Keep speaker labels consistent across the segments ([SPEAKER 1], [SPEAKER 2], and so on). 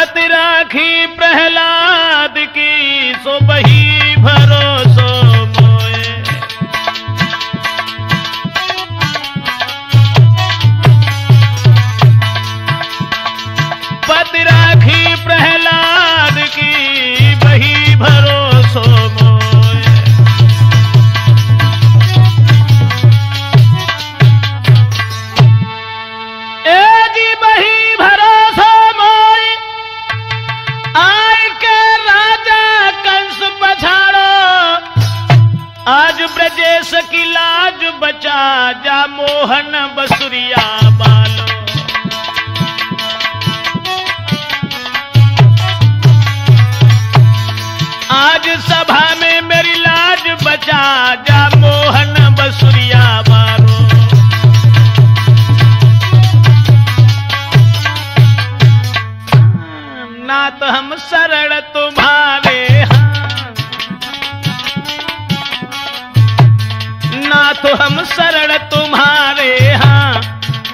[SPEAKER 1] पति राखी प्रहलाद की, सो बही भरोसो मोए। पति राखी प्रहलाद की, बही भरोसो मोए। ए जी बही भरोसो मोए, आय के राजा कंस पछाड़ो। आज ब्रजेश की लाज बचा, जा मोहन बसुरिया बालो। आज सभा में मेरी लाज बचा, जा मोहन बसुरिया बालो। ना तो हम शरण तुम्हारे हैं, ना तो हम शरण तुम्हारे हैं,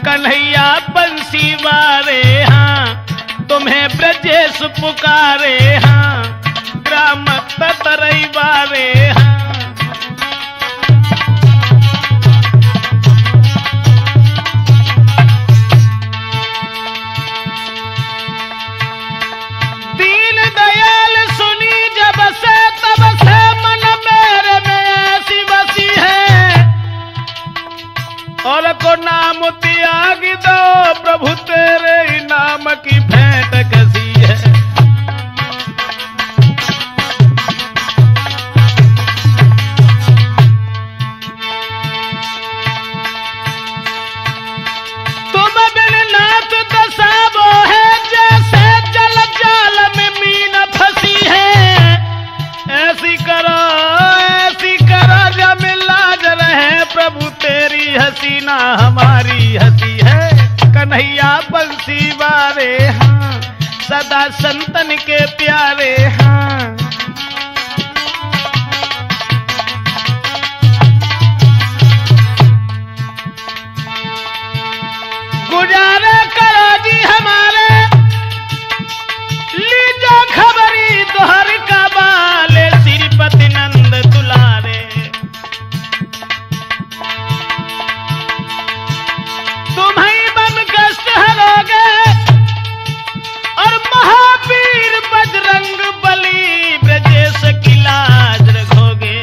[SPEAKER 1] कन्हैया बंसी वारे हैं। तुम्हें ब्रजेश पुकारे हैं, ग्राम ततरई वारे हैं। दीन दयाल सुनी जब से, तब से मन मेरे में ऐसी बसी है। और को नाम त्याग दो प्रभु, तेरे ही नाम की भेंट कसी है। तुम बिन नाथ दशा वो है, जैसे जल जाल में मीन फंसी है। ऐसी करो जब लाज रहे प्रभु, तेरी हंसी ना हमारी हंसी है। कन्हैया बंसी वारे हाँ, सदा संतन के प्यारे हाँ। गुजारे करो जी हमारे, लीजो खबरी दोहर का बाले। श्रीपति नंद दुलारे, तुम्हें बन कष्ट हरोगे, और महावीर बजरंग बली ब्रजेश की लाज रखोगे।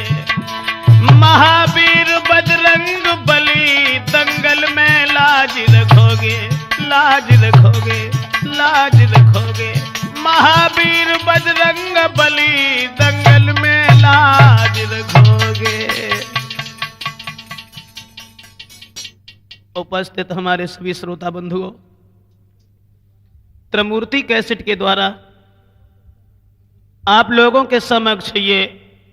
[SPEAKER 1] महावीर बजरंग बली दंगल में लाज रखोगे, लाज रखोगे, लाज रखोगे। महावीर बजरंग बली दंगल में लाज रखोगे। उपस्थित हमारे सभी श्रोता बंधुओं, त्रिमूर्ति कैसेट के द्वारा आप लोगों के समक्ष ये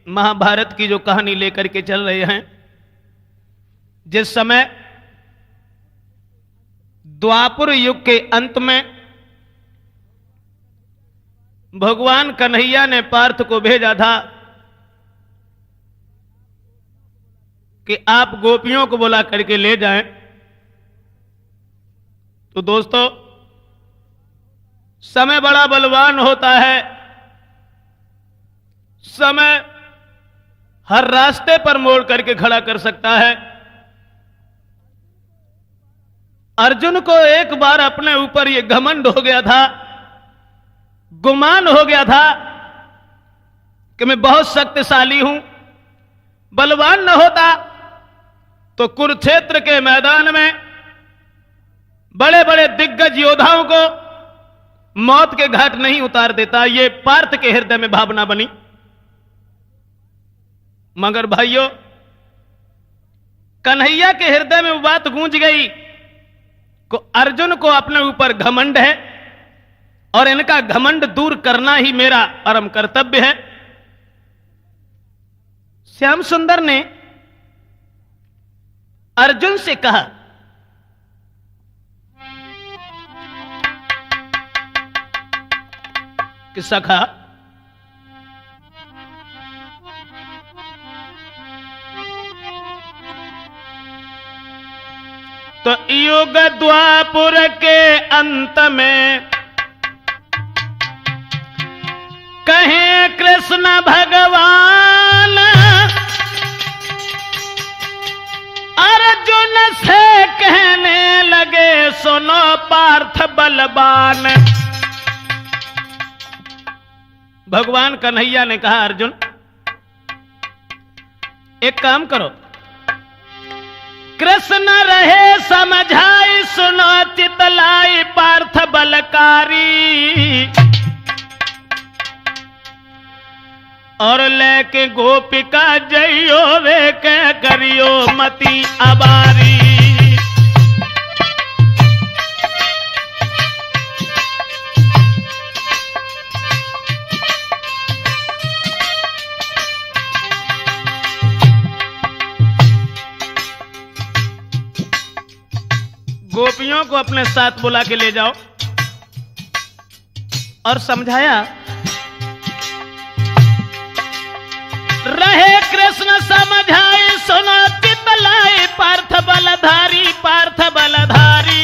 [SPEAKER 1] महाभारत की जो कहानी लेकर के चल रहे हैं। जिस समय द्वापर युग के अंत में भगवान कन्हैया ने पार्थ को भेजा था कि आप गोपियों को बुला करके ले जाएं। तो दोस्तों, समय बड़ा बलवान होता है। समय हर रास्ते पर मोड़ करके खड़ा कर सकता है। अर्जुन को एक बार अपने ऊपर यह घमंड हो गया था, गुमान हो गया था कि मैं बहुत शक्तिशाली हूं। बलवान न होता तो कुरुक्षेत्र के मैदान में बड़े बड़े दिग्गज योद्धाओं को मौत के घाट नहीं उतार देता। ये पार्थ के हृदय में भावना बनी। मगर भाइयों, कन्हैया के हृदय में वो बात गूंज गई को अर्जुन को अपने ऊपर घमंड है और इनका घमंड दूर करना ही मेरा परम कर्तव्य है। श्याम सुंदर ने अर्जुन से कहा, कि सखा, तो युग द्वापर के अंत में कृष्ण भगवान अर्जुन से कहने लगे, सुनो पार्थ बलवान। भगवान कन्हैया ने कहा, अर्जुन एक काम करो, कृष्ण रहे समझाई, सुनो चितलाई पार्थ बलकारी। और लेके गोपिका जइयो वे के करियो मति अबारी। गोपियों को अपने साथ बुला के ले जाओ और समझाया, रहे कृष्ण समझाए, सुनो चितलाई पार्थ बलधारी, पार्थ बलधारी।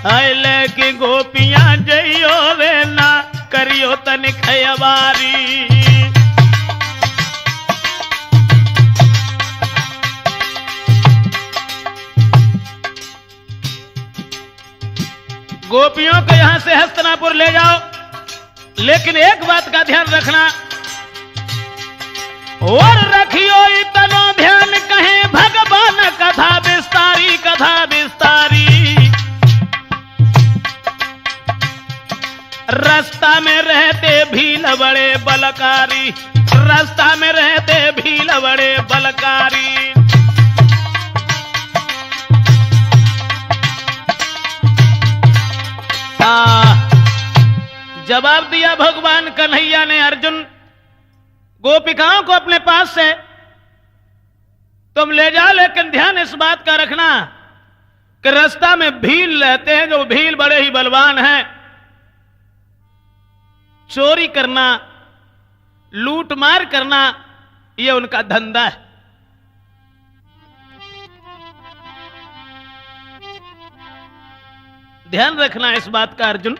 [SPEAKER 1] आइले की गोपियां जइयो वे ना करियो तनिक अबारी। गोपियों को यहां से हस्तिनापुर ले जाओ, लेकिन एक बात का ध्यान रखना, और रखियो इतनो ध्यान, कहे भगवान कथा विस्तारी, कथा विस्तारी। रास्ता में रहते भील बड़े बलकारी, रास्ता में रहते भील बड़े बलकारी। जवाब दिया भगवान कन्हैया ने, अर्जुन गोपिकाओं को अपने पास से तुम ले जाओ, लेकिन ध्यान इस बात का रखना कि रास्ता में भील रहते हैं, जो भील बड़े ही बलवान हैं। चोरी करना, लूट मार करना, यह उनका धंधा है। ध्यान रखना इस बात का अर्जुन,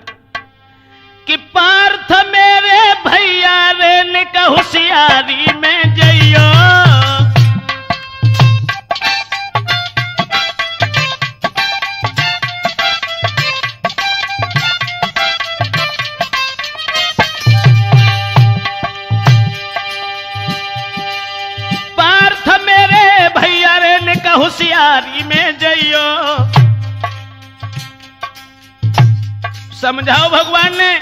[SPEAKER 1] कि पार्थ मेरे भैया रे का होशियारी में जइयो। पार्थ मेरे भैया रे का होशियारी में जइयो। समझाओ भगवान ने,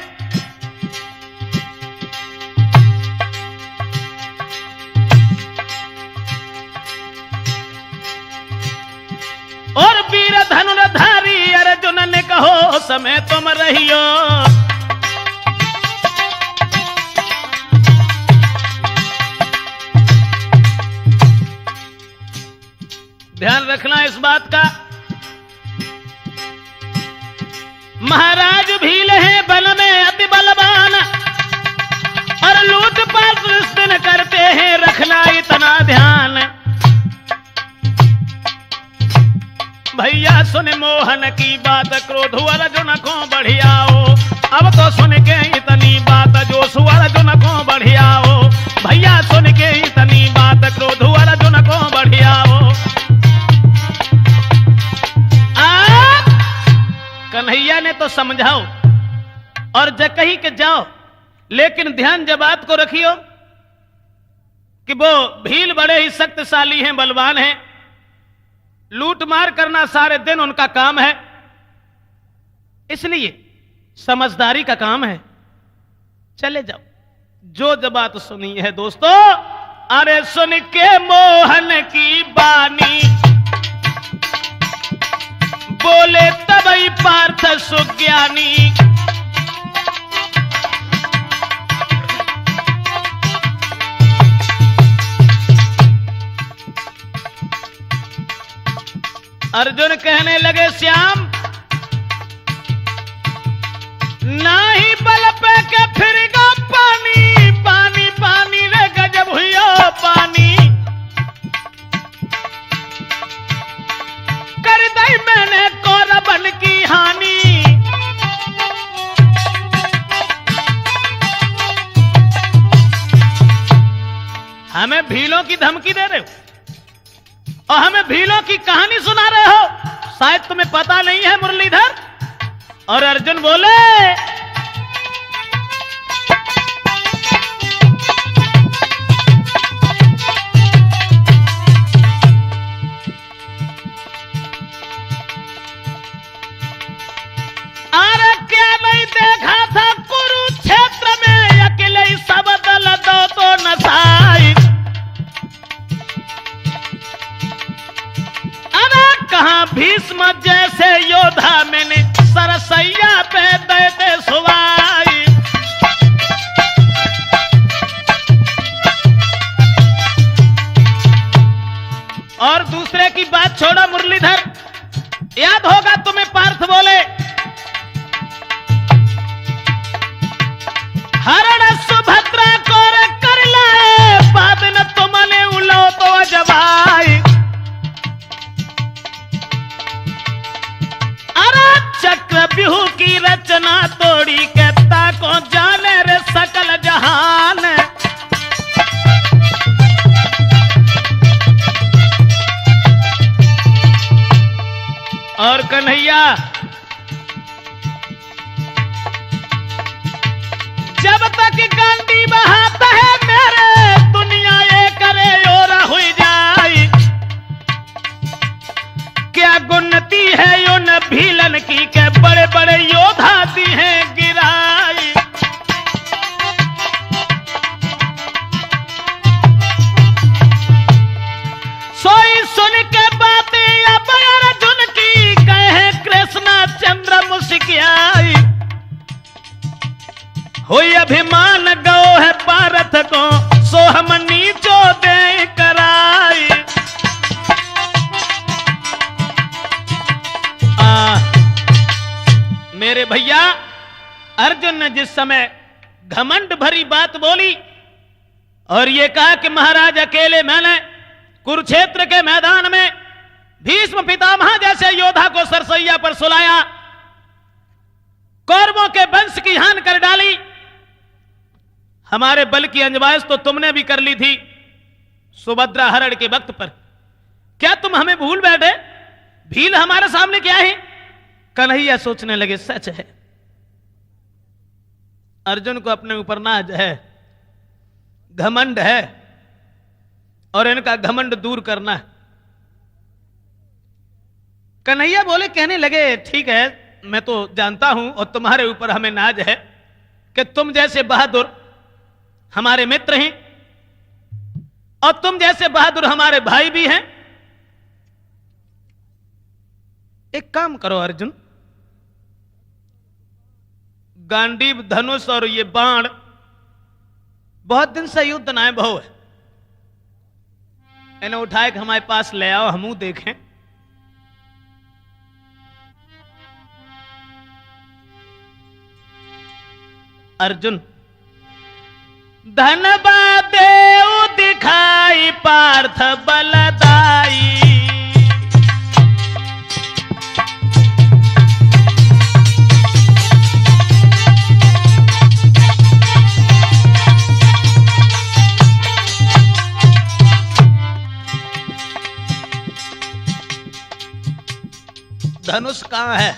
[SPEAKER 1] और वीर धनुर्धारी अर्जुन ने कहो समय तुम रहियो। ध्यान रखना इस बात का, महाराज भील है बल में अति बलवान, और लूटपाट इस दिन करते हैं, रखना इतना ध्यान। भैया सुन मोहन की बात, क्रोध अर्जुन को बढ़ियाओ। अब तो सुन के इतनी बात, जो अर्जुन को बढ़ियाओ। भैया सुन के इतनी बात, क्रोध अर्जुन को बढ़ियाओ। कन्हैया ने तो समझाओ और जकही के जाओ, लेकिन ध्यान जब बात को रखियो कि वो भील बड़े ही शक्तिशाली हैं, बलवान हैं, लूट मार करना सारे दिन उनका काम है, इसलिए समझदारी का काम है। चले जाओ। जो जब बात सुनी है दोस्तों, अरे सुन के मोहन की बानी, बोले तबई पार्थ सुज्ञानी। अर्जुन कहने लगे, श्याम नाही बल पे के फिरगा पानी, पानी पानी रे गजब हुई पानी। कर दई मैंने कौरवन की हानि। भीलों की धमकी दे रहे हो और हमें भीलों की कहानी सुना रहे हो, शायद तुम्हें पता नहीं है मुरलीधर। और अर्जुन बोले, अरे क्या नहीं देखा था कुरुक्षेत्र में अकेले सब दल दो तो नसाई। अरे कहां भीष्म जैसे योद्धा मैंने सरसैया पे दे दे सुवाई। और दूसरे की बात छोड़ो मुरलीधर, याद होगा तुम्हें पार्थ बोले, हरण सुभद्रा को कर लाए बाद न तुमने उलो तो जबाई। अरे चक्रव्यूह की रचना तोड़ी कहता को जाने रे सकल जहान। और कन्हैया जब तक गांडी बहाता है मेरे दुनिया ये करे और हुई जाए। क्या गुन्नति है यो न भीलन की के बड़े बड़े योद्धा दी हैं गिराई। सोई सुन के बातें अब अर्जुन की कहे कृष्ण चंद्र मुस्कियाई। होई अभिमान गो है पारथ को सो हम नीचो दे कराई। मेरे भैया अर्जुन ने जिस समय घमंड भरी बात बोली और ये कहा कि महाराज अकेले मैंने कुरुक्षेत्र के मैदान में भीष्म पितामह जैसे योद्धा को सरसैया पर सुलाया, कौरवों के वंश की हानि कर डाली, हमारे बल की अंजवाइश तो तुमने भी कर ली थी सुभद्रा हरण के वक्त पर, क्या तुम हमें भूल बैठे? भील हमारे सामने क्या है? कन्हैया सोचने लगे सच है, अर्जुन को अपने ऊपर नाज है, घमंड है और इनका घमंड दूर करना है। कन्हैया बोले, कहने लगे ठीक है मैं तो जानता हूं और तुम्हारे ऊपर हमें नाज है कि तुम जैसे बहादुर हमारे मित्र हैं और तुम जैसे बहादुर हमारे भाई भी हैं। एक काम करो अर्जुन, गांडीव धनुष और ये बाण बहुत दिन से युद्ध नाय बहु है, इन्हें उठाए के हमारे पास ले आओ, हमू देखें। अर्जुन धनबा देव दिखाई पार्थ बलदाई। धनुष कहां है?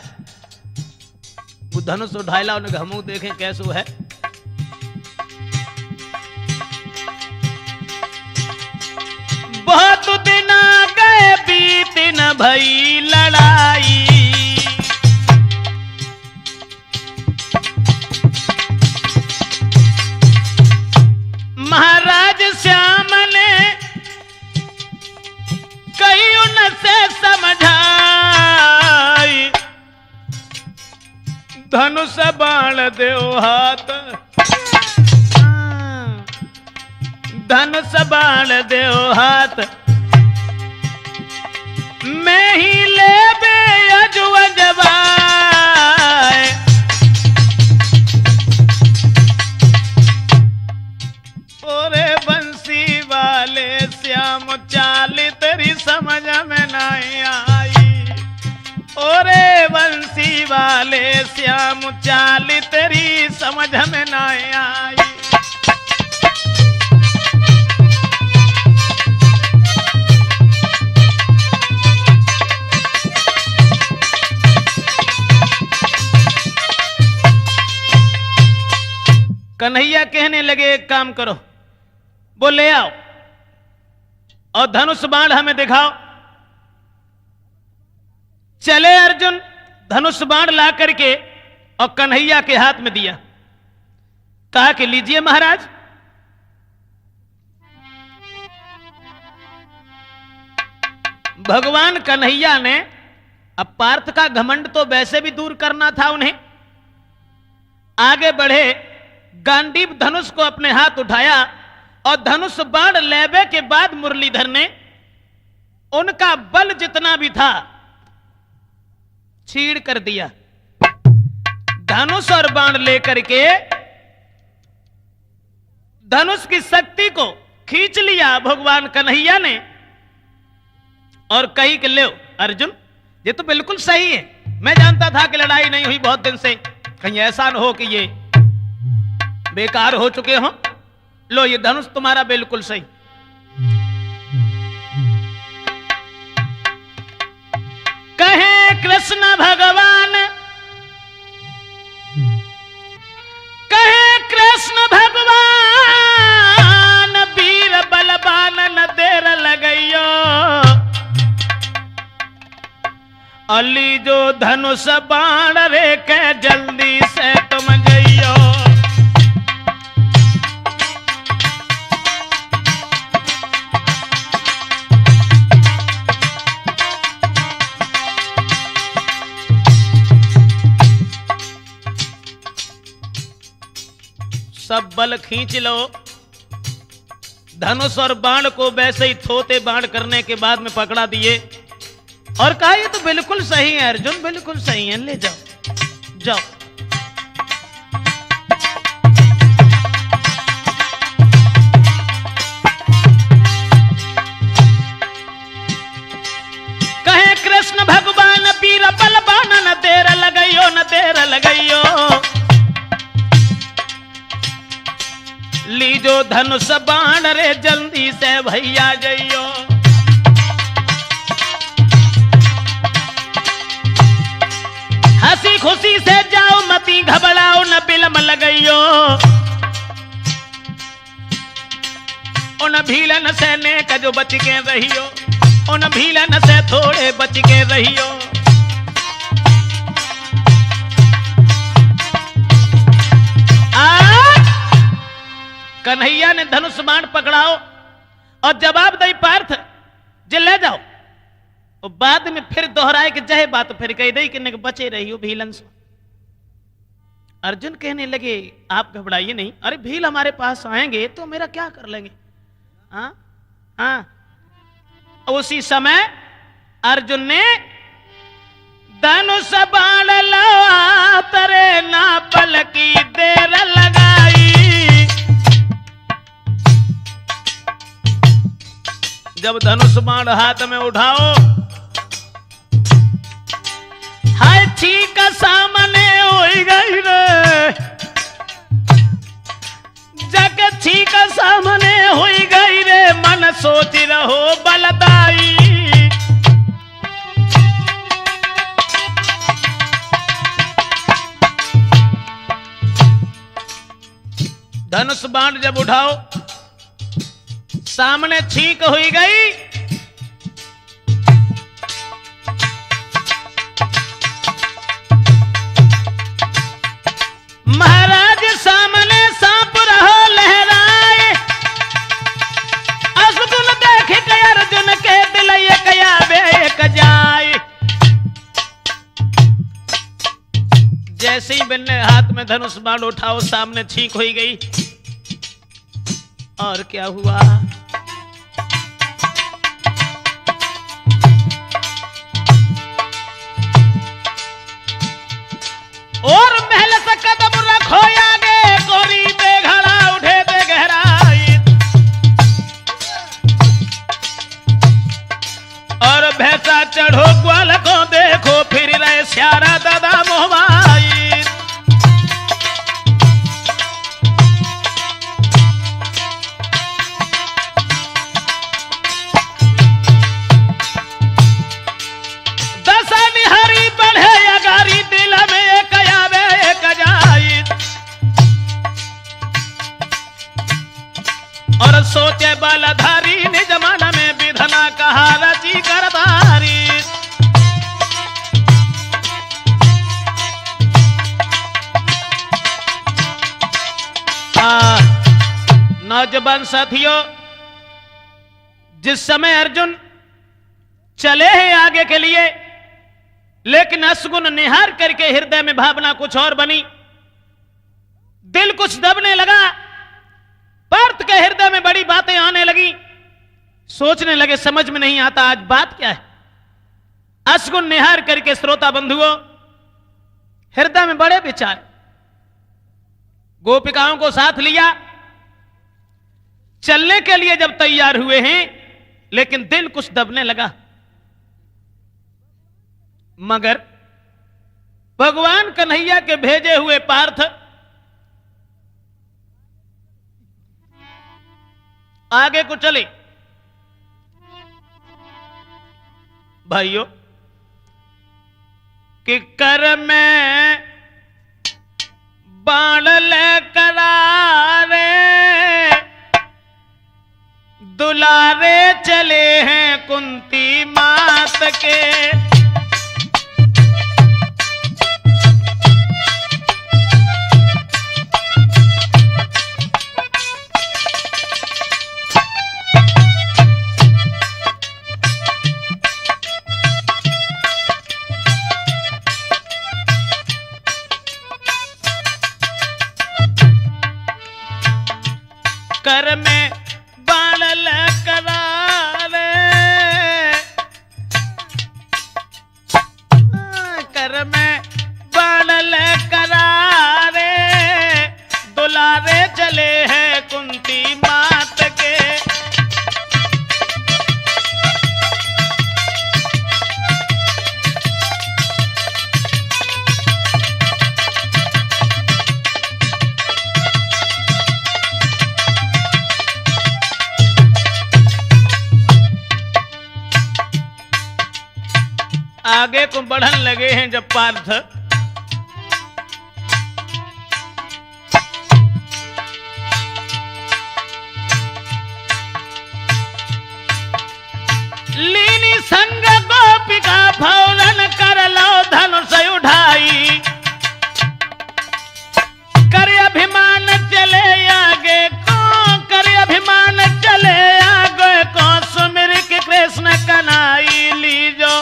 [SPEAKER 1] वो धनुष उठाइला उन्हें हमू देखें कैसो है। बहुत दिन गए बीत न भई लड़ाई। महाराज श्याम ने कई उनसे समझाई, धनुष बाण देओ हाथ, धनुष बाण देओ हाथ, मैं ही ले बे अजवाए। ओरे बंसी वाले श्याम चाल तेरी समझ में नहीं आई। ओरे बंसी वाले श्याम चाल तेरी समझ में नहीं आई। कन्हैया कहने लगे एक काम करो, वो ले आओ और धनुष बाण हमें दिखाओ। चले अर्जुन, धनुष बाण ला करके और कन्हैया के हाथ में दिया, कहा कि लीजिए महाराज। भगवान कन्हैया ने, अब पार्थ का घमंड तो वैसे भी दूर करना था उन्हें, आगे बढ़े, गांडीव धनुष को अपने हाथ उठाया और धनुष बाण लेवे के बाद मुरलीधर ने उनका बल जितना भी था छीड़ कर दिया। धनुष और बाण लेकर के धनुष की शक्ति को खींच लिया भगवान कन्हैया ने और कही कि ले अर्जुन, ये तो बिल्कुल सही है। मैं जानता था कि लड़ाई नहीं हुई बहुत दिन से, कहीं ऐसा न हो कि ये बेकार हो चुके हो। लो ये धनुष तुम्हारा बिल्कुल सही। कहे कृष्ण भगवान, कहे कृष्ण भगवान, वीर बलवान न देर लगइयो, अली जो धनुष बाण रे के जल्दी से तुम जइयो। सब बल खींच लो। धनुष और बाण को वैसे ही थोते बाण करने के बाद में पकड़ा दिए और कहा ये तो बिल्कुल सही है अर्जुन, बिल्कुल सही है, ले जाओ जाओ। कहे कृष्ण भगवान, वीर बलवान न देर लगइयो, न देर लगइयो, लीजो धनुष बाण रे जल्दी से भैया जइयो। हंसी खुशी से जाओ, मती घबराओ, न बिलम लगइयो, उन भीलन से नेक जो बच के रहियो, उन भीलन से थोड़े बच के रहियो। कन्हैया ने धनुष बाण पकड़ाओ और जवाब दई पार्थ जे ले जाओ, और बाद में फिर दोहराए कि जय बात फिर कह दई कि बचे रही हो भीलन से। अर्जुन कहने लगे आप घबराइए नहीं, अरे भील हमारे पास आएंगे तो मेरा क्या कर लेंगे। हाँ हाँ। उसी समय अर्जुन ने धनुष बाण लवा तरे ना पल की देर लगाई। जब धनुष बाण हाथ में उठाओ, हाय ठीक सामने हो गई रे, जग ठीक सामने हो गई रे, मन सोच रहो बलदाई। धनुष बाण जब उठाओ, सामने छींक हुई गई। महाराज सामने सांप रहो लहराए, असुन देख के अर्जुन के दिल एक आवे एक जाए। जैसे ही मैंने हाथ में धनुष बाण उठाओ, सामने छींक हुई गई। और क्या हुआ, और महल से कदम रखो आगे, गोरी पे घड़ा उठे दे गहराई, और भैंसा चढ़ो ग्वाल को देखो, फिर रहे श्यारा दादा मोहबाई। नौजवान साथियों, जिस समय अर्जुन चले हैं आगे के लिए, लेकिन असगुन निहार करके हृदय में भावना कुछ और बनी, दिल कुछ दबने लगा। पार्थ के हृदय में बड़ी बातें आने लगी। सोचने लगे समझ में नहीं आता आज बात क्या है। असगुन निहार करके श्रोता बंधुओं हृदय में बड़े विचार। गोपिकाओं को साथ लिया, चलने के लिए जब तैयार हुए हैं, लेकिन दिल कुछ दबने लगा। मगर भगवान कन्हैया के भेजे हुए पार्थ आगे को चले। भाइयों, कि कर में बाण लेकर रे दुलारे चले हैं कुंती मात के। कर में बाण लेकर रे, कर में बाण लेकर रे दुलारे चले हैं कुंती मात के। आगे को बढ़न लगे हैं जब पार्थ, लीनी संग गोपिका फौरन कर लो धनुष उठाई। कर अभिमान चले आगे को, कर अभिमान चले आगे को, सुमिर के कृष्ण कनाई लीजो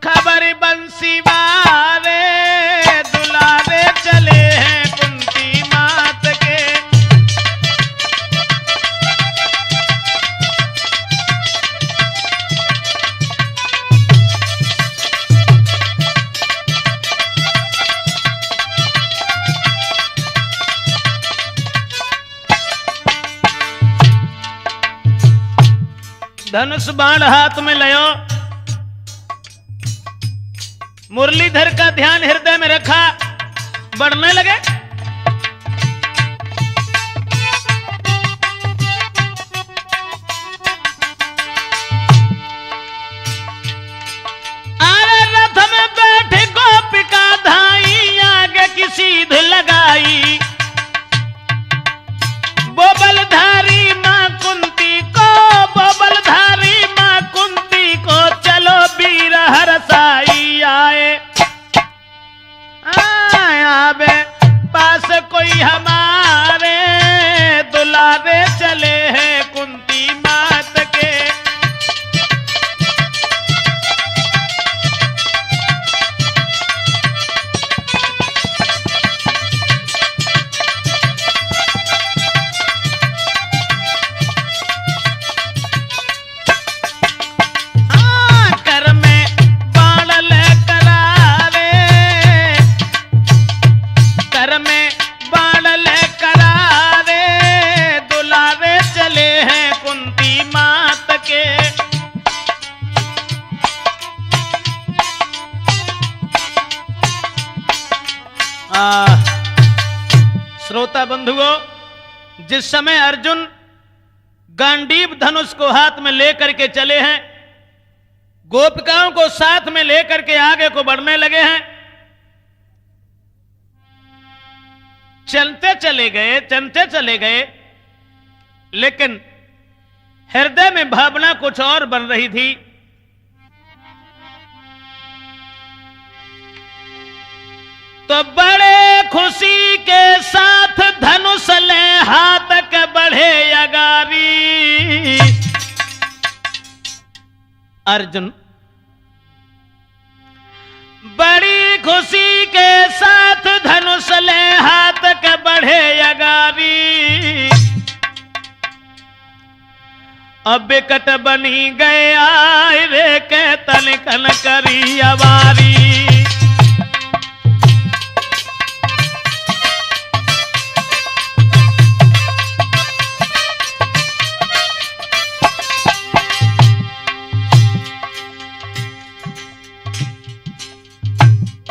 [SPEAKER 1] खबर बंसी वारे दुलारे चले हैं कुंती मात के। धनुष बाण हाथ में लयो, मुरलीधर का ध्यान हृदय में रखा, बढ़ने लगे। आरे रथ में बैठे गोपिका धाई, आगे की सीध लगाई। बोबलधारी मां कुंती को, बोबलधारी मां कुंती को, चलो वीर हरसाई आए। आवे पास कोई हमारे दुलारे चले हैं कुंती मात के। कर में बाण लेकर रे, कर में बाण लेकर रे दुलारे चले हैं कुंती मात के। श्रोता बंधुओं, जिस समय अर्जुन गांडीव धनुष को हाथ में लेकर के चले हैं, गोपिकाओं को साथ में लेकर के आगे को बढ़ने लगे हैं, चलते चले गए, लेकिन हृदय में भावना कुछ और बन रही थी। तो बड़े खुशी के साथ धनुष ले हाथ के बढ़े अगारी। अर्जुन बड़ी खुशी के साथ धनुष ले हाथ के बढ़े अगारी। अब विकट बनी गए आए रे के तन कन करी अवारी।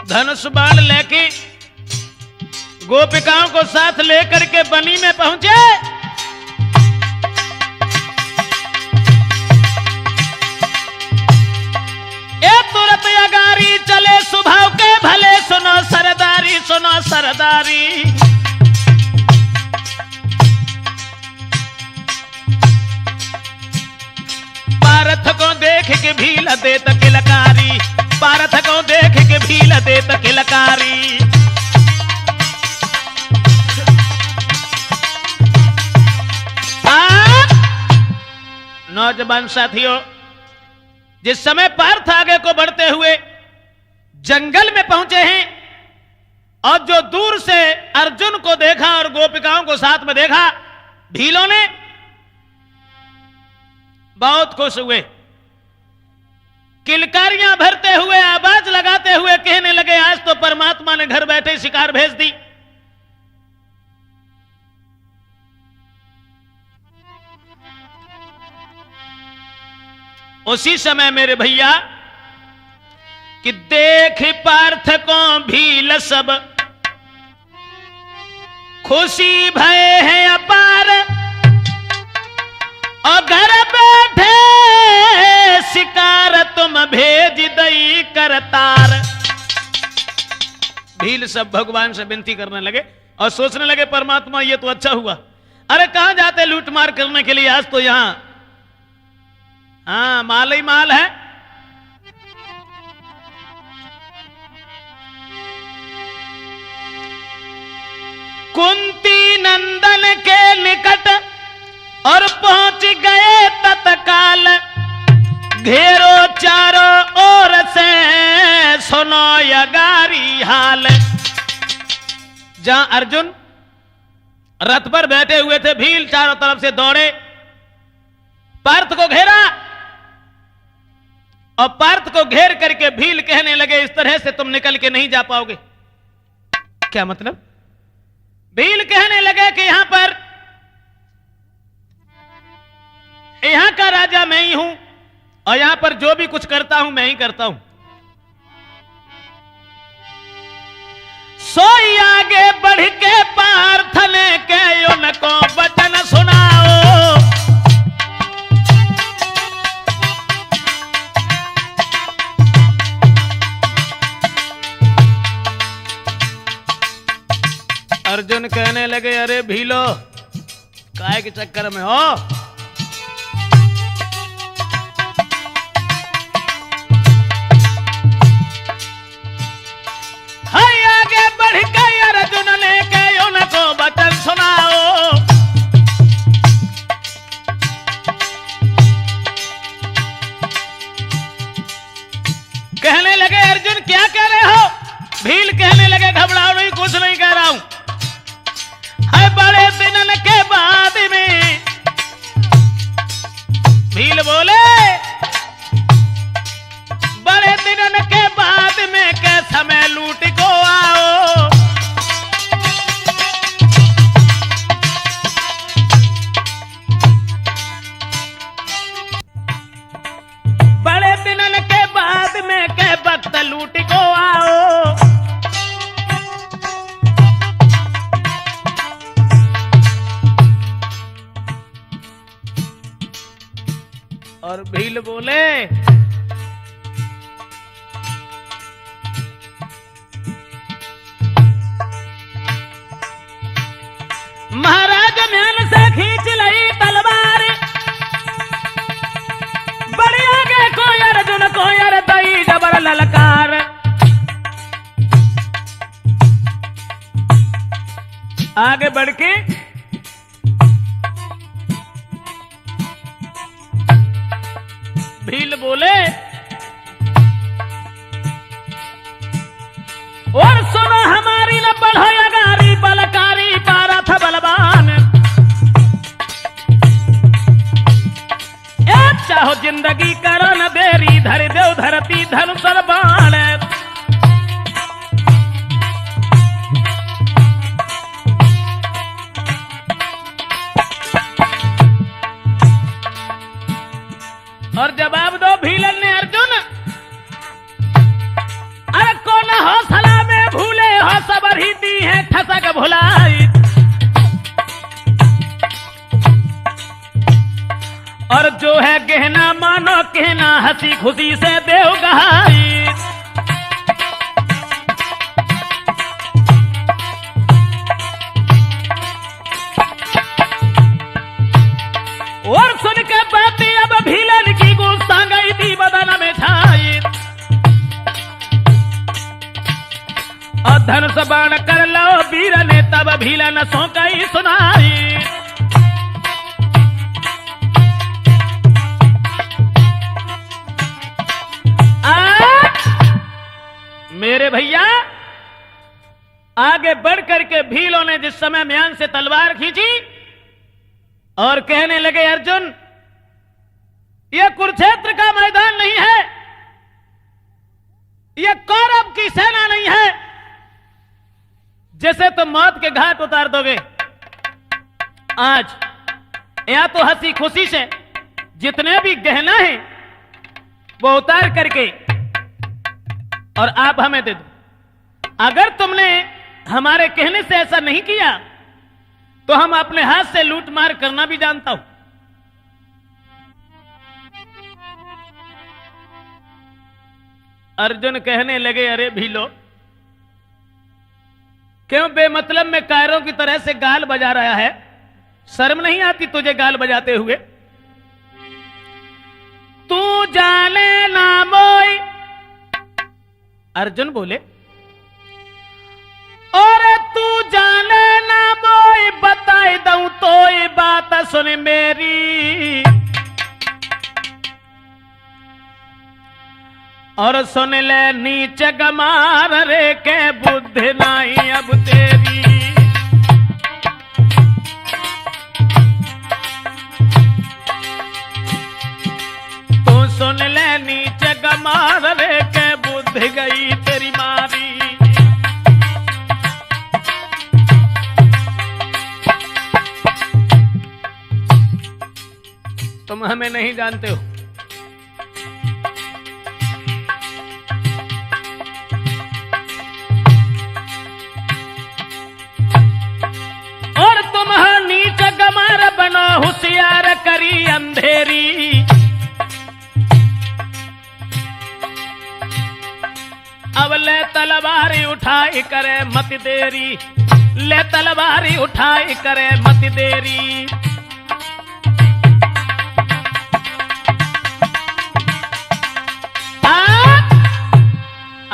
[SPEAKER 1] धनुष बाण लेके गोपिकाओं को साथ लेकर के बनी में पहुंचे। ए तुरंत अगारी चले स्वभाव के भले, सुनो सरदारी सुनो सरदारी। पारथ को देख के भील देत किलकारी। पारथ को देख के भील देत किलकारी। नौजवान साथियों, जिस समय पार्थ आगे को बढ़ते हुए जंगल में पहुंचे हैं और जो दूर से अर्जुन को देखा और गोपिकाओं को साथ में देखा, भीलों ने बहुत खुश हुए। किलकारियां भरते हुए आवाज लगाते हुए कहने लगे, आज तो परमात्मा ने घर बैठे शिकार भेज दी। उसी समय मेरे भैया कि देख पार्थ को भील सब खुशी भय है अपार। और घर बैठे शिकार तुम भेज दई करतार। भील सब भगवान से विनती करने लगे और सोचने लगे, परमात्मा ये तो अच्छा हुआ। अरे कहां जाते लूट मार करने के लिए, आज तो यहां हाँ माल ही माल है। कुंती नंदन के निकट और पहुंच गए तत्काल। घेरो चारों ओर से सुनो अगारी हाल। जहां अर्जुन रथ पर बैठे हुए थे, भील चारों तरफ से दौड़े, पार्थ को घेरा और पार्थ को घेर करके भील कहने लगे, इस तरह से तुम निकल के नहीं जा पाओगे। क्या मतलब? भील कहने लगे कि यहां का राजा मैं ही हूं और यहां पर जो भी कुछ करता हूं मैं ही करता हूं। सोई आगे बढ़ के पार्थ ने के उनको वचन सुनाओ। अर्जुन कहने लगे, अरे भीलो काहे के चक्कर में हो? हाय आगे बढ़ के अर्जुन ने कहे उनको वचन सुनाओ। कहने लगे, अर्जुन क्या कह रहे हो? भील कहने लगे, घबराओ नहीं, कुछ नहीं कह रहा हूं। बड़े दिनन के बाद में भील बोले, बड़े दिनन के बाद में के समय लूट को आओ। बड़े दिनन के बाद में के वक्त लूट को आओ। और भील बोले, महाराज म्यान से खींच लई तलवार। बड़े आगे को अर्जुन को यार दई जबर ललकार। आगे बढ़ के भील बोले, और सुनो हमारी न बढ़ो अगारी, बलकारी पारा था बलवान। चाहो जिंदगी करो न देरी, धर देव धरती धन सरबान। और जवाब दो भीलन ने अर्जुन, अरे कौन हौसला में भूले हो, सबर ही दी है ठसक भुलाई। और जो है गहना मानो कहना, हंसी खुशी से देव गहाई। और सुन के बातें अब भीलन की गुस्सा गई थी बदन में छाई। और धनुष बाण कर लो वीर ने, तब भीलन सो गई सुनाई। मेरे भैया आगे बढ़ करके भीलों ने जिस समय म्यान से तलवार खींची और कहने लगे, अर्जुन यह कुरुक्षेत्र का मैदान नहीं है, यह कौरव की सेना नहीं है, जैसे तुम मौत के घाट उतार दोगे। आज या तो हंसी खुशी से जितने भी गहना है वो उतार करके और आप हमें दे दो। अगर तुमने हमारे कहने से ऐसा नहीं किया तो हम अपने हाथ से लूट मार करना भी जानता हूं। अर्जुन कहने लगे, अरे भीलो क्यों बेमतलब में कायरों की तरह से गाल बजा रहा है, शर्म नहीं आती तुझे गाल बजाते हुए? तू जाने ना मोई, अर्जुन बोले, और तू जाने ना मोई, बताई दूं तो ये बात सुन मेरी। और सुन ले नीच गमार रे के बुद्धि नहीं अब तेरी। तू सुन ले नीच गमार रे के बुद्धि गई तेरी मारी। तुम हमें नहीं जानते हो, और तुम नीच गमार बनो होशियार करी अंधेरी। अब ले तलवारी उठाई करे मत देरी, ले तलवारी उठाई करे मत देरी।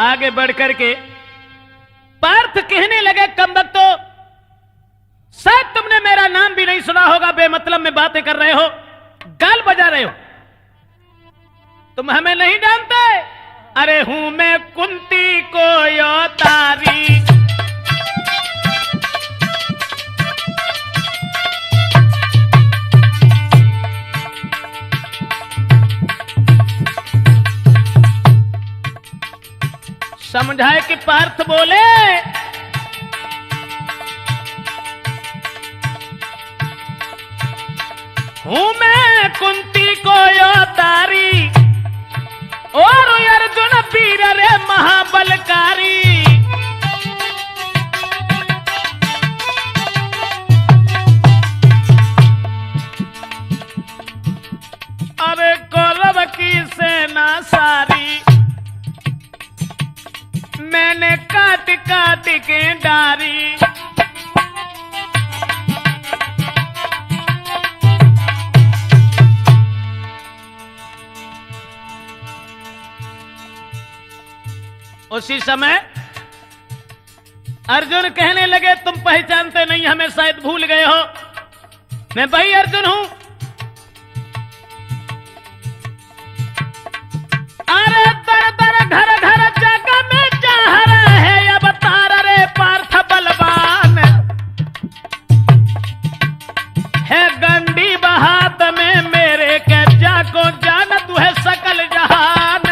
[SPEAKER 1] आगे बढ़ करके पार्थ कहने लगे, कमबख्तो शायद तुमने मेरा नाम भी नहीं सुना होगा, बेमतलब में बातें कर रहे हो, गाल बजा रहे हो, तुम हमें नहीं जानते। अरे हूं मैं कुंती को यो तारी। समझाए कि पार्थ बोले, हूं मैं कुंती को यो तारी, और अर्जुन वीर रे महाबलकारी। अरे कौरव की सेना सारी मैंने काट काट के डारी। उसी समय अर्जुन कहने लगे, तुम पहचानते नहीं हमें, शायद भूल गए हो, मैं वही अर्जुन हूं दर दर घर घर जग में जहर है अवतार रे पार्थ बलवान है गंडी बहात में मेरे के जाको जान तू है सकल जहान।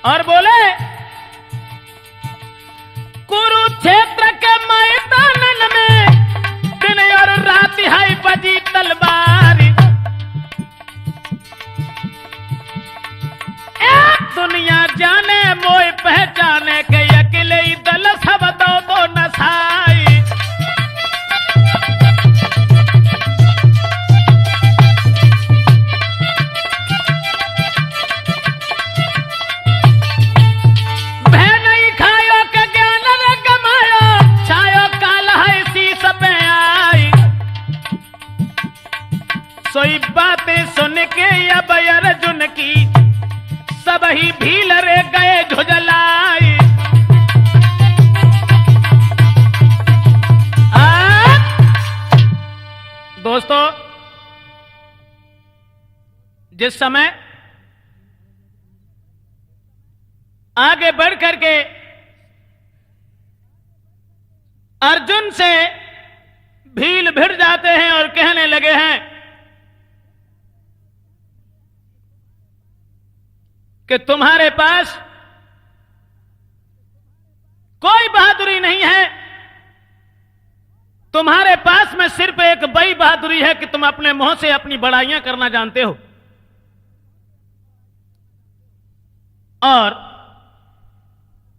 [SPEAKER 1] और बोले कुरुक्षेत्र के मैदान में दिन और रात हाई बजी तलवार एक दुनिया जाने मोय पहचाने के अकेले ही दल सब दो नसाई। सोई बातें सुन के अब अर्जुन की सब ही भील रे गए झुझलाई। दोस्तों जिस समय आगे बढ़ करके अर्जुन से भील भिड़ जाते हैं और कहने लगे हैं कि तुम्हारे पास कोई बहादुरी नहीं है, तुम्हारे पास में सिर्फ एक बड़ी बहादुरी है कि तुम अपने मुंह से अपनी बड़ाइयां करना जानते हो और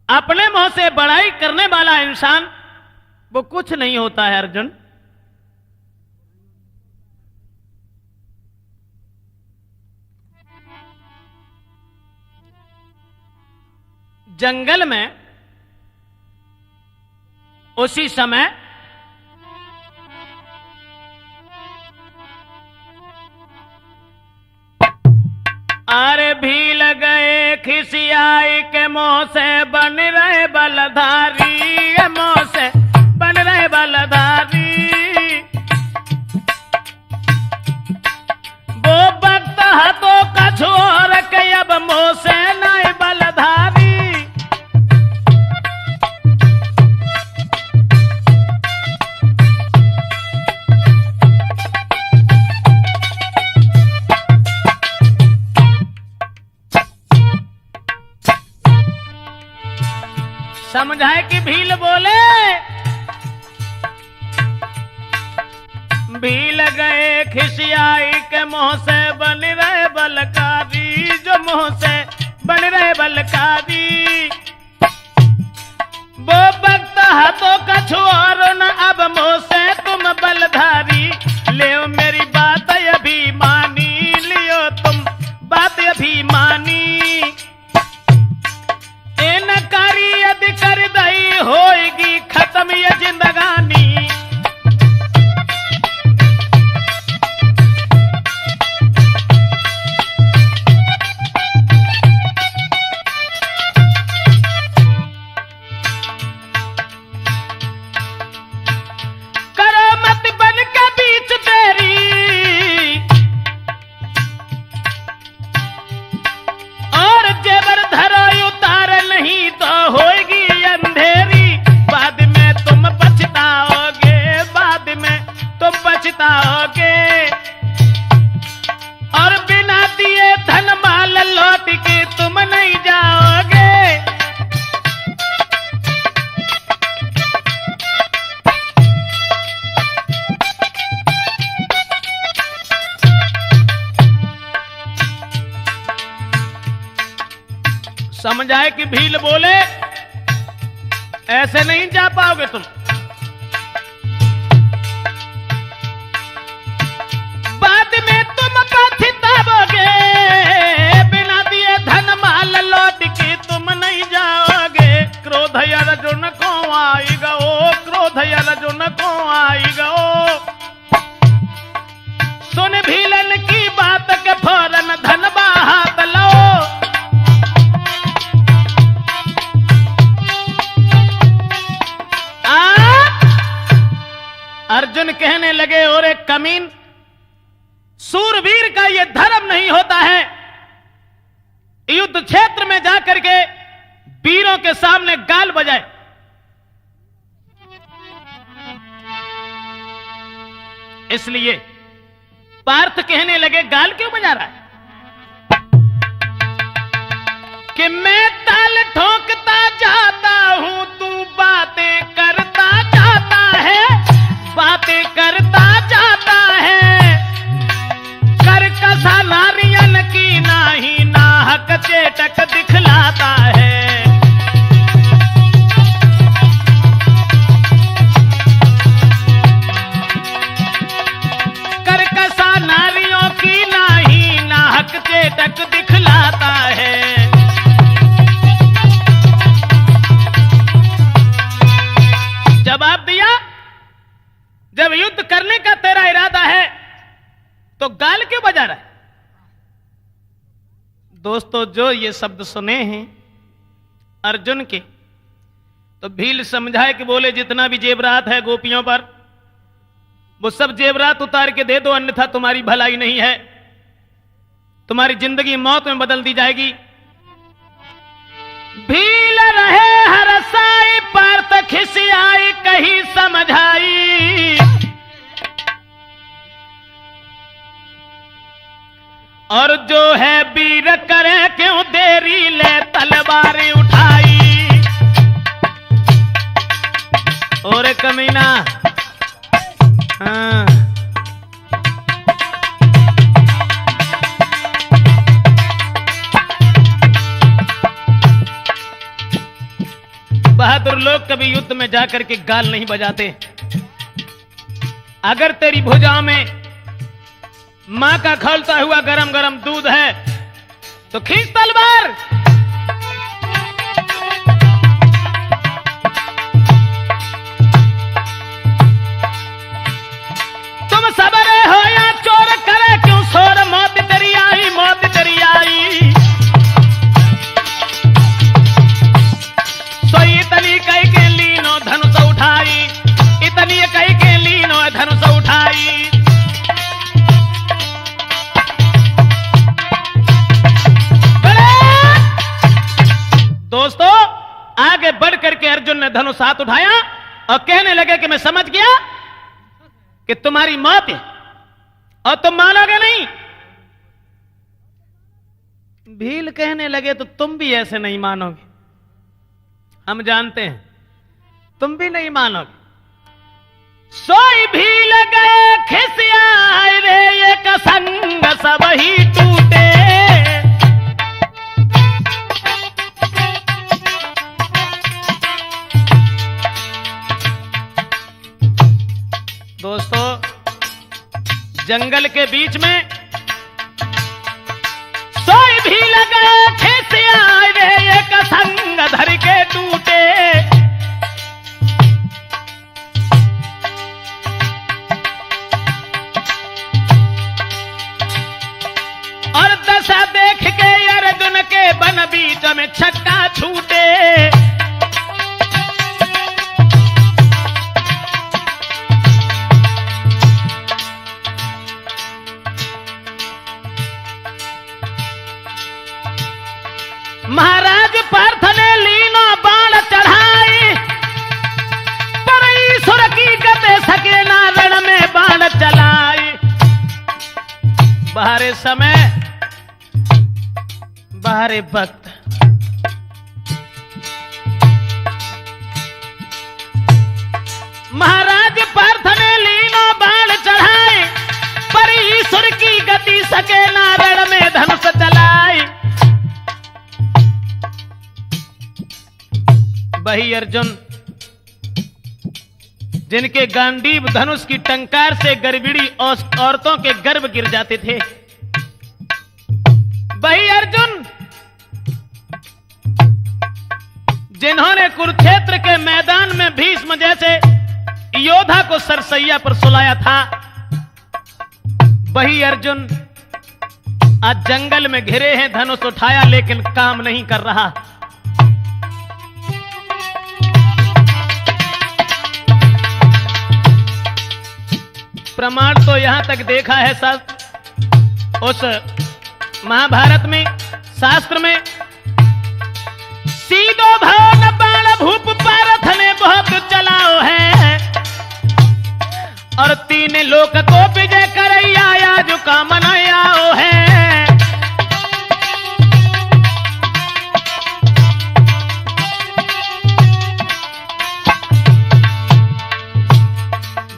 [SPEAKER 1] अपने मुंह से बड़ाई करने वाला इंसान वो कुछ नहीं होता है अर्जुन। जंगल में उसी समय अरे भील गए खिसियाई के मुंह से बन रहे बलधारी, मुंह से बन रहे बलधारी। वो वक्त हाथों का छोड़ के अब मुंह से नहीं बलधारी। समझाए कि भील बोले भील गए खिसियाई के मुंह से बन रहे बलकारी, जो मुंह से बन रहे बलकारी। वो वक्त हाथों का छोड़ न अब मुंह से तुम बलधारी। ले मेरी बात अभिमानी, लियो तुम बात अभिमानी। नकारी यदि कर दई होएगी खत्म ये जिंदगानी। करो मत बन के बीच तेरी और जेवर धरो उतार नहीं तो होगी अंधेरी। बाद में तुम पछताओगे, बाद में तुम पछताओगे और बिना दिए धन माल लौट के तुम नहीं जाओगे। समझ आए कि भील बोले ऐसे नहीं जा पाओगे तुम। बाद में तुम पछताओगे, बिना दिए धन माल लौट के तुम नहीं जाओगे। क्रोध अर्जुन को आएगा, ओ क्रोध अर्जुन को आएगा। सुन भीलन की बात के फौरन धन हाथ लो। अर्जुन कहने लगे, और एक कमीन, सूरवीर का यह धर्म नहीं होता है युद्ध क्षेत्र में जाकर के वीरों के सामने गाल बजाए। इसलिए पार्थ कहने लगे, गाल क्यों बजा रहा है? कि मैं ताल ठोकता जाता हूं, तू बातें करता जाता है, बातें करता जाता है, कर कसा नारियन की नाही नाहक चेटक दिखलाता है। कर कसा नारियों की नाही नाहक चेटक दिखलाता है। जवाब दिया, जब युद्ध करने का तेरा इरादा है तो गाल क्यों बजा रहा है? दोस्तों, जो ये शब्द सुने हैं अर्जुन के, तो भील समझाए कि बोले जितना भी जेवरात है गोपियों पर, वो सब जेवरात उतार के दे दो, अन्यथा तुम्हारी भलाई नहीं है, तुम्हारी जिंदगी मौत में बदल दी जाएगी। भील रहे हरसाई, पार्थ खिसियाई कहीं समझाई। और जो है वीर करे क्यों देरी, ले तलवार उठाई। और कमीना, हाँ, बहादुर लोग कभी युद्ध में जाकर के गाल नहीं बजाते। अगर तेरी भुजाओं में मां का खौलता हुआ गरम गरम दूध है तो खींच तलवार। तुम सबरे हो या चोर करे क्यों शोर, मौत तेरी आई, मौत तेरी आई। तो इतनी कई के लीनो धनुष उठाई, इतनी कई के लीनो धनुष उठाई। दोस्तों, आगे बढ़ करके अर्जुन ने धनुष हाथ उठाया और कहने लगे कि मैं समझ गया कि तुम्हारी मौत है और तुम मानोगे नहीं। भील कहने लगे, तो तुम भी ऐसे नहीं मानोगे, हम जानते हैं तुम भी नहीं मानोगे। सोई भील गए खिसियाए रे, एक संग सब ही टूटे। दोस्तों, जंगल के बीच में सोई भी लगे खिसियाए रे, एक संग धर के टूटे। और दशा देख के अर्जुन के बन बीच में छक्का छूटे। महाराज पार्थ ने लीनो बाण चढ़ाई, पर ईश्वर की गते सके ना रण में बाण चलाई। बाहरे समय, बाहरे भक्त, महाराज पार्थ ने लीनो बाण चढ़ाई, पर ईश्वर की गति सके ना रण में धनुष चलाई। वही अर्जुन जिनके गांडीव धनुष की टंकार से गर्भिणी औरतों के गर्भ गिर जाते थे, वही अर्जुन जिन्होंने कुरुक्षेत्र के मैदान में भीष्म जैसे योद्धा को सरसैया पर सुलाया था, वही अर्जुन आज जंगल में घिरे हैं, धनुष उठाया लेकिन काम नहीं कर रहा। प्रमाण तो यहां तक देखा है उस महाभारत में, शास्त्र में, सीधो भवन बाण भूप पारथ ने बहुत चलाओ है, और 3 लोक को विजय करैया जो कामना आओ है।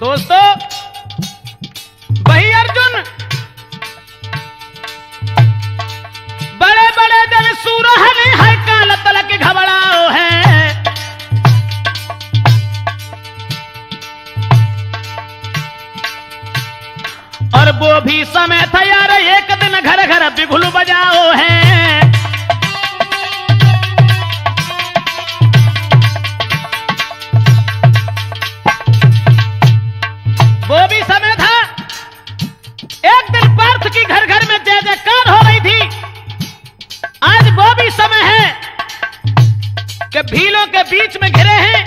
[SPEAKER 1] दोस्तों, वही अर्जुन बड़े बड़े जल सूरहने है काल तलक घबराओ है, और वो भी समय था यार एक दिन घर घर बिगुल बजाओ है। वो भी समय था, एक दिन पार्थ की घर घर में जय जयकार हो रही थी। आज वो भी समय है कि भीलों के बीच में घिरे हैं,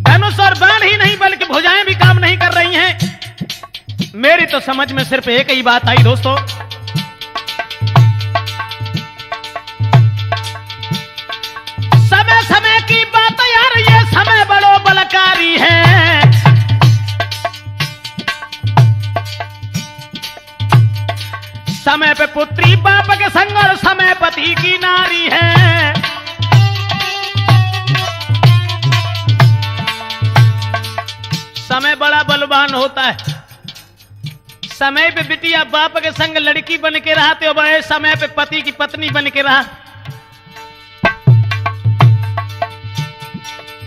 [SPEAKER 1] धनुष और बाण ही नहीं बल्कि भुजाएं भी काम नहीं कर रही हैं। मेरी तो समझ में सिर्फ एक ही बात आई दोस्तों, समय समय की बात यार, ये समय बड़ो बलकारी है। समय पे पुत्री बाप के संग और समय पति की नारी है। समय बड़ा बलवान होता है। समय पे बिटिया बाप के संग लड़की बन के रहते हो, बड़े समय पे पति की पत्नी बन के रहा।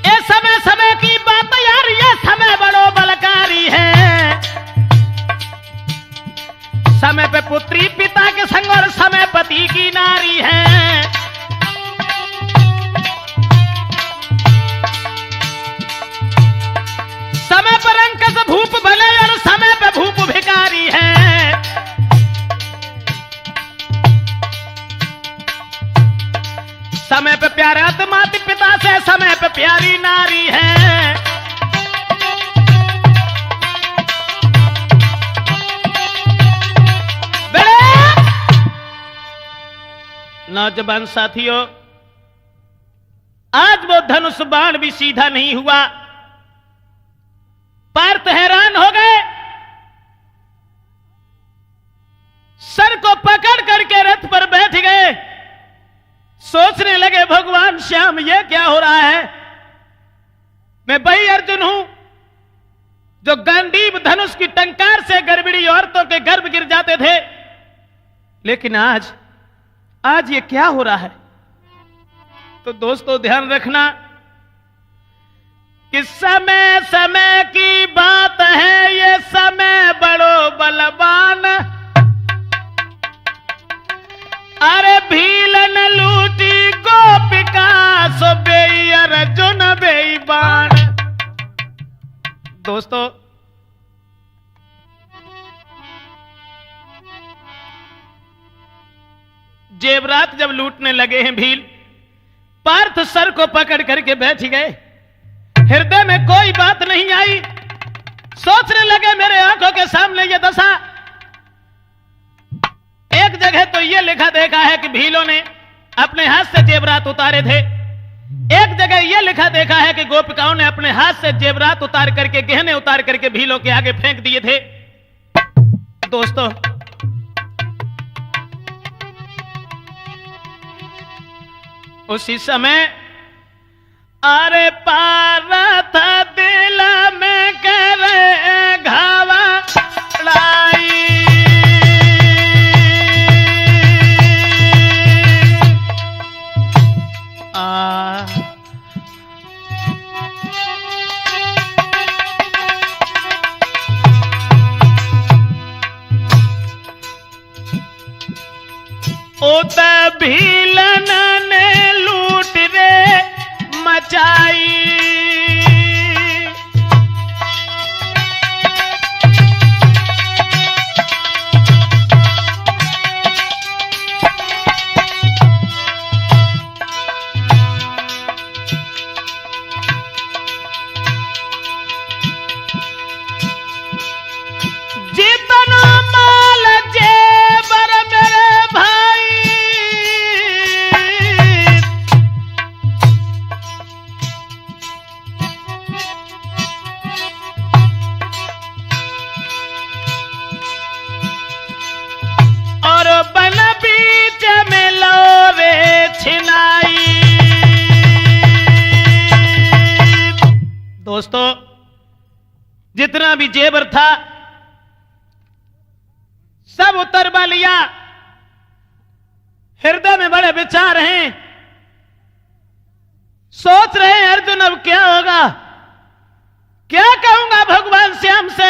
[SPEAKER 1] ये समय समय की बात यार, ये समय बड़ो बलकारी है। समय पे पुत्री पिता के संग और समय पति की नारी है। समय पर अंकस भूप भले और समय पे भूप भिखारी है। समय पे प्यारा तो माता पिता से, समय पे प्यारी नारी है। नौजवान साथियों, आज वो धनुष बाण भी सीधा नहीं हुआ। पार्थ हैरान हो गए, सर को पकड़ करके रथ पर बैठ गए। सोचने लगे, भगवान श्याम ये क्या हो रहा है? मैं वही अर्जुन हूं जो गांडीव धनुष की टंकार से गड़बड़ी औरतों के गर्भ गिर जाते थे, लेकिन आज ये क्या हो रहा है? तो दोस्तों ध्यान रखना कि समय समय की बात है, ये समय बड़ो बलवान। अरे भीलन लूटी गोपिका सो बेई अर्जुन बेई बाण। दोस्तों, जेवरात जब लूटने लगे हैं भील, पार्थ सर को पकड़ करके बैठ गए। हृदय में कोई बात नहीं आई। सोचने लगे, मेरे आंखों के सामने ये दशा। एक जगह तो ये लिखा देखा है कि भीलों ने अपने हाथ से जेवरात उतारे थे। एक जगह ये लिखा देखा है कि गोपिकाओं ने अपने हाथ से जेवरात उतार करके, गहने उतार करके भीलों के आगे फेंक दिए थे। दोस्तों, उसी समय अरे पारथ दिल में करे घबराई। उत भीलन ने लूट रे मचाई। दोस्तों, जितना भी जेवर था सब उतरवा लिया। हृदय में बड़े विचार हैं, सोच रहे हैं अर्जुन अब क्या होगा, क्या कहूंगा भगवान श्याम से।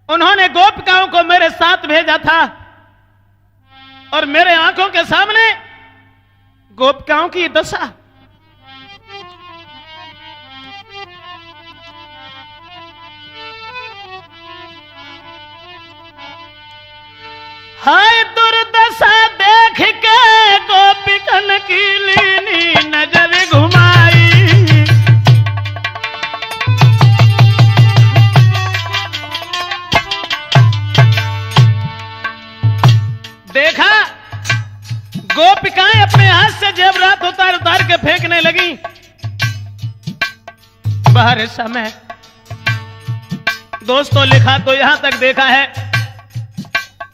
[SPEAKER 1] उन्होंने गोपिकाओं को मेरे साथ भेजा था और मेरे आंखों के सामने गोपिकाओं की दशा। हाय दुर्दशा देख के गोपिकन की लीनी नजर घुमाई। देखा गोपिकाएं अपने हाथ से जेवरात उतार उतार के फेंकने लगी। बाहर समय दोस्तों लिखा तो यहां तक देखा है,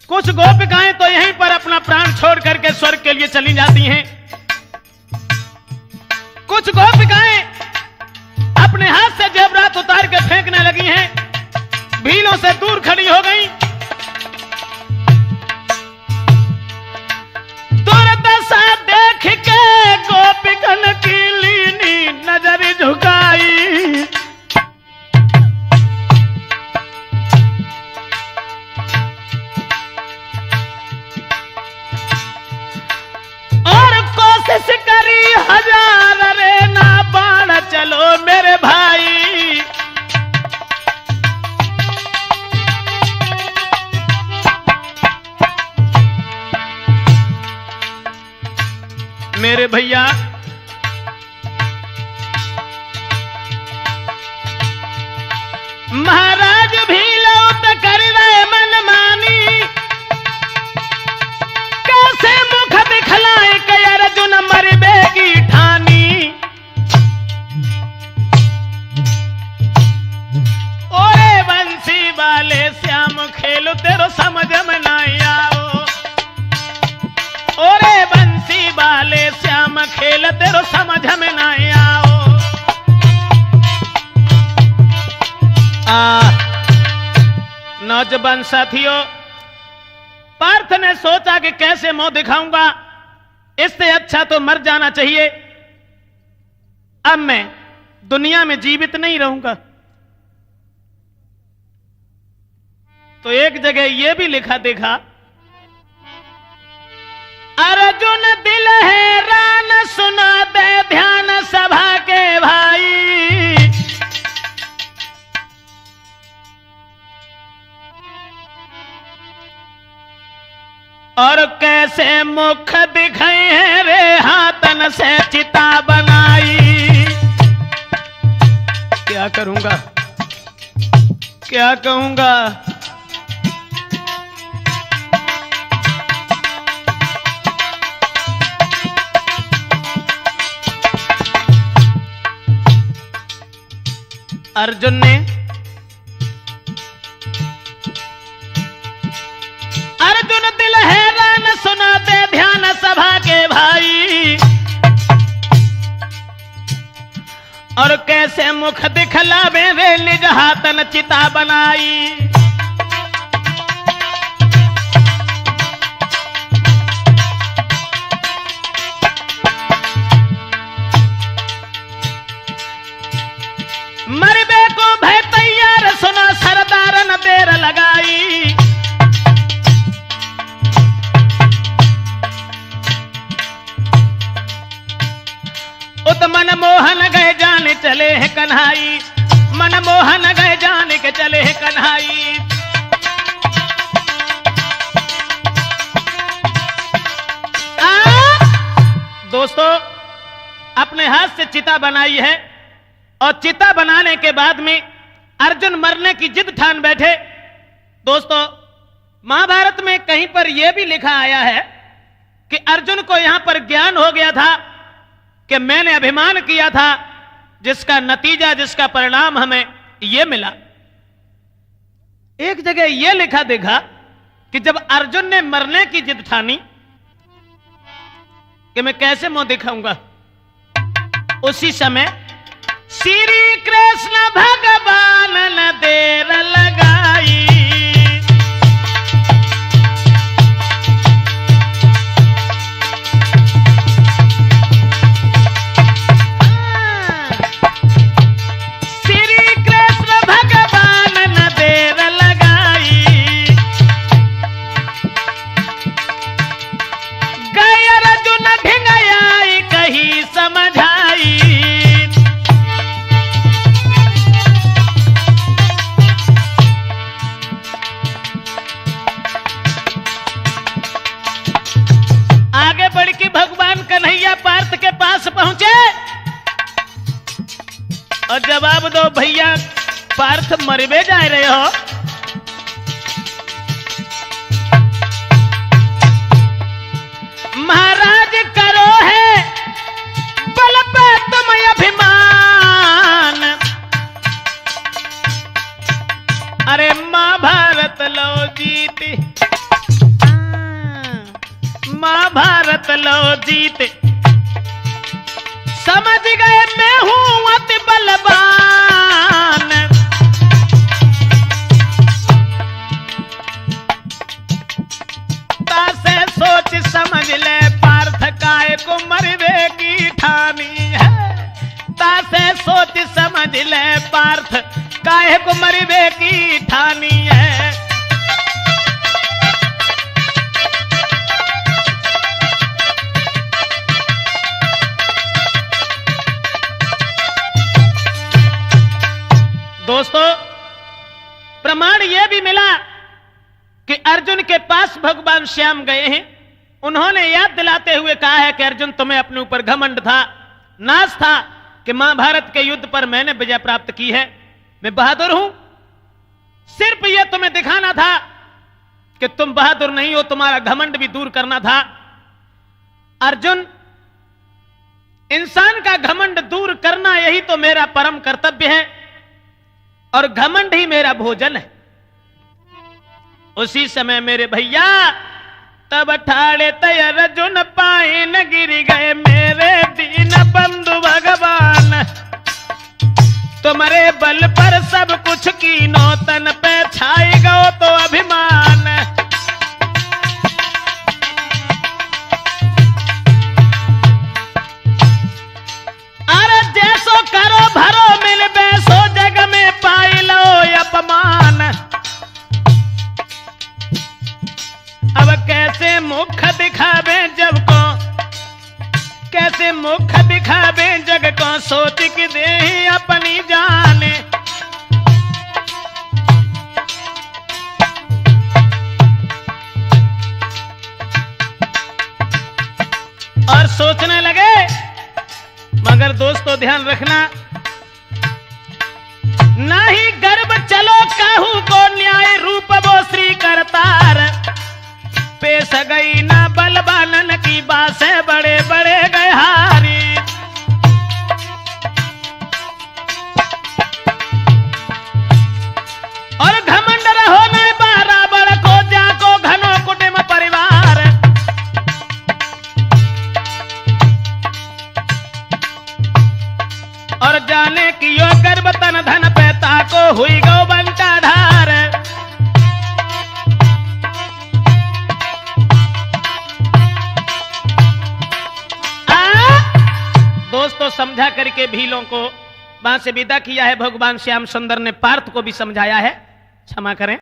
[SPEAKER 1] कुछ गोपिकाएं तो यहीं पर अपना प्राण छोड़ करके स्वर्ग के लिए चली जाती हैं। कुछ गोपिकाएं अपने हाथ से जेवरात उतार के फेंकने लगी हैं, भीलों से दूर खड़ी हो गई। दुर्दशा देख के गोपिकन की लीनी नजर झुकाई। कोशिश करी हजार रे ना बाण चलो मेरे भाई। मेरे भैया महाराज भी लौट कर रहे मन मानी। कैसे मुख दिखलाए कि अर्जुन मरबे की ठानी। ओरे बंसी वाले श्याम खेलो तेरो समझ में ना आओ। ओरे बंसी वाले श्याम खेल तेरो समझ में ना आओ। नौजवान साथियों, पार्थ ने सोचा कि कैसे मुंह दिखाऊंगा, इससे अच्छा तो मर जाना चाहिए। अब मैं दुनिया में जीवित नहीं रहूंगा। तो एक जगह यह भी लिखा देखा, अर्जुन दिल हैरान सुना दे ध्यान सभा के भाई। और कैसे मुख दिखाए हैं रे हाथन से चिता बनाई। क्या करूंगा, क्या कहूंगा। अर्जुन ने अर्जुन दिल हैरान सुना दे ध्यान सभा के भाई। और कैसे मुख दिखलावे वे निज हाथन चिता बनाई। मरबे को भय तैयार सुना सरदार न देर लगाई। उत मन मोहन गए जाने चले है कन्हाई। मन मोहन गए जाने के चले है कन्हाई। दोस्तों, अपने हाथ से चिता बनाई है और चिता बनाने के बाद में अर्जुन मरने की जिद ठान बैठे। दोस्तों, महाभारत में कहीं पर यह भी लिखा आया है कि अर्जुन को यहां पर ज्ञान हो गया था कि मैंने अभिमान किया था, जिसका नतीजा, जिसका परिणाम हमें यह मिला। एक जगह यह लिखा देखा कि जब अर्जुन ने मरने की जिद ठानी कि मैं कैसे मुंह दिखाऊंगा, उसी समय श्री कृष्ण भगवान न देर लगाई, श्री कृष्ण भगवान न देर लगाई, गए अर्जुन ढिंगयाई कही समझाई, आगे बढ़ के भगवान कन्हैया पार्थ के पास पहुंचे और जवाब दो भैया पार्थ मरबे जा रहे हो। महाराज करो है बल पे तुम अभिमान, अरे महाभारत लो जीत, महाभारत लो जीत, समझ गए मैं हूं अति बलवान, तासे सोच समझ ले पार्थ काय को मरवे की ठानी है, तासे सोच समझ ले पार्थ काय को मरवे की ठानी है। दोस्तों प्रमाण यह भी मिला कि अर्जुन के पास भगवान श्याम गए हैं, उन्होंने याद दिलाते हुए कहा है कि अर्जुन तुम्हें अपने ऊपर घमंड था, नाज था कि महाभारत के युद्ध पर मैंने विजय प्राप्त की है, मैं बहादुर हूं, सिर्फ यह तुम्हें दिखाना था कि तुम बहादुर नहीं हो, तुम्हारा घमंड भी दूर करना था। अर्जुन, इंसान का घमंड दूर करना यही तो मेरा परम कर्तव्य है और घमंड ही मेरा भोजन है। उसी समय मेरे भैया तब ठाड़े तय अर्जुन पाए न गिर गए मेरे दीन बंधु भगवान, तुम्हारे बल पर सब कुछ कीनो तन पे छाई गो तो अभिमान, अरे जैसो करो भरो मिल बैसो जग में पाई लो अपमान, अब कैसे मुख दिखावे जब को, कैसे मुख दिखावे जग को सोच के दे अपनी जाने, और सोचने लगे। मगर दोस्तों ध्यान रखना, नहीं गर्व चलो काहू को न्याय रूप वो श्री करतार, पेश गई ना बलवानन की बासे बड़े बड़े गए हारी, और घमंड रहो न बराबर को जाको घनो कुटुंब परिवार, और जाने की यो गर्भ तन धन पैता को हुई गौ बंटा धार, दोस्तों समझा करके भीलों को वहां से विदा किया है भगवान श्याम सुंदर ने, पार्थ को भी समझाया है, क्षमा करें।